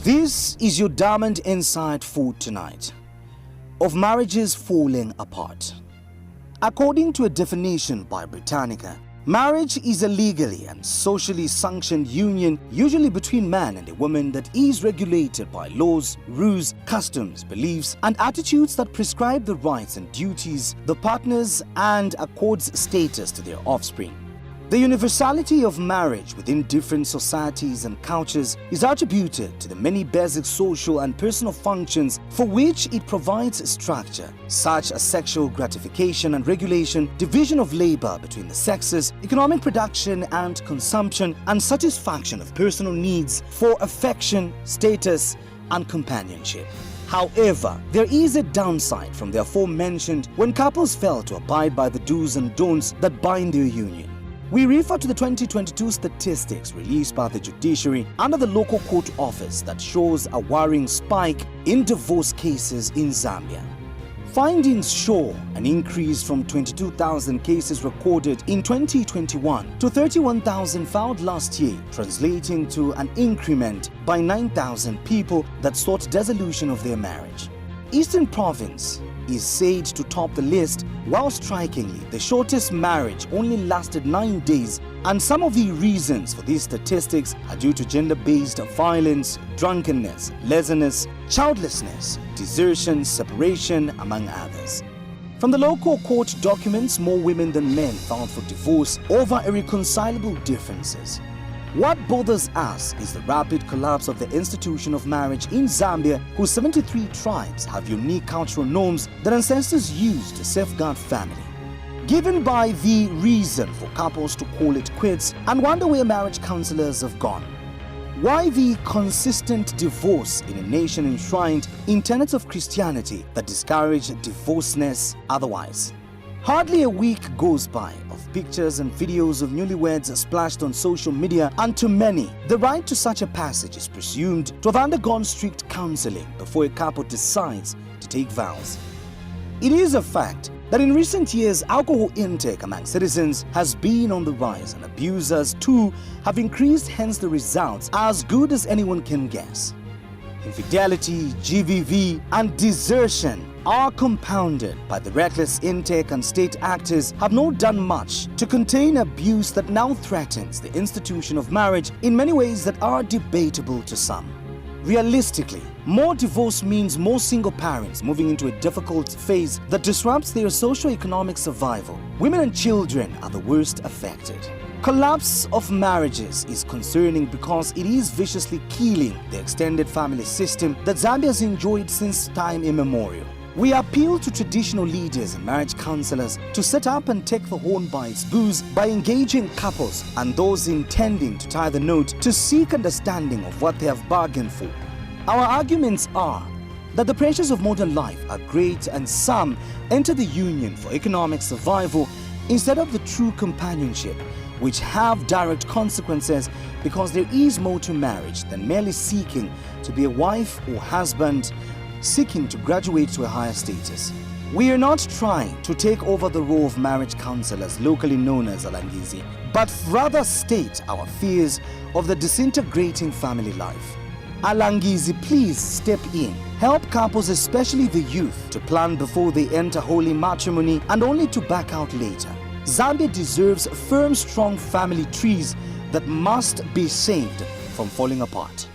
This is your Diamond Inside Food tonight of marriages falling apart. According to a definition by Britannica, marriage is a legally and socially sanctioned union, usually between man and a woman, that is regulated by laws, rules, customs, beliefs, and attitudes that prescribe the rights and duties of the partners and accords status to their offspring. The universality of marriage within different societies and cultures is attributed to the many basic social and personal functions for which it provides structure, such as sexual gratification and regulation, division of labor between the sexes, economic production and consumption, and satisfaction of personal needs for affection, status, and companionship. However, there is a downside from the aforementioned when couples fail to abide by the do's and don'ts that bind their union. We refer to the 2022 statistics released by the judiciary under the local court office that shows a worrying spike in divorce cases in Zambia. Findings show an increase from 22,000 cases recorded in 2021 to 31,000 filed last year, translating to an increment by 9,000 people that sought dissolution of their marriage. Eastern Province is said to top the list, while strikingly, the shortest marriage only lasted 9 days, and some of the reasons for these statistics are due to gender-based violence, drunkenness, laziness, childlessness, desertion, separation, among others. From the local court documents, more women than men filed for divorce over irreconcilable differences. What bothers us is the rapid collapse of the institution of marriage in Zambia, whose 73 tribes have unique cultural norms that ancestors used to safeguard family. Given by the reason for couples to call it quits and wonder where marriage counselors have gone. Why the consistent divorce in a nation enshrined in tenets of Christianity that discourage divorceness otherwise? Hardly a week goes by of pictures and videos of newlyweds splashed on social media, and to many, the right to such a passage is presumed to have undergone strict counseling before a couple decides to take vows. It is a fact that in recent years, alcohol intake among citizens has been on the rise, and abusers too have increased, hence the results as good as anyone can guess. Infidelity, GVV, and desertion are compounded by the reckless intake, and state actors have not done much to contain abuse that now threatens the institution of marriage in many ways that are debatable to some. Realistically, more divorce means more single parents moving into a difficult phase that disrupts their socio-economic survival. Women and children are the worst affected. Collapse of marriages is concerning because it is viciously killing the extended family system that Zambia has enjoyed since time immemorial. We appeal to traditional leaders and marriage counselors to set up and take the horn by its booze by engaging couples and those intending to tie the knot to seek understanding of what they have bargained for. Our arguments are that the pressures of modern life are great, and some enter the union for economic survival instead of the true companionship, which have direct consequences because there is more to marriage than merely seeking to be a wife or husband, seeking to graduate to a higher status. We are not trying to take over the role of marriage counselors, locally known as Alangizi, but rather state our fears of the disintegrating family life. Alangizi, please step in. Help couples, especially the youth, to plan before they enter holy matrimony and only to back out later. Zambia deserves firm, strong family trees that must be saved from falling apart.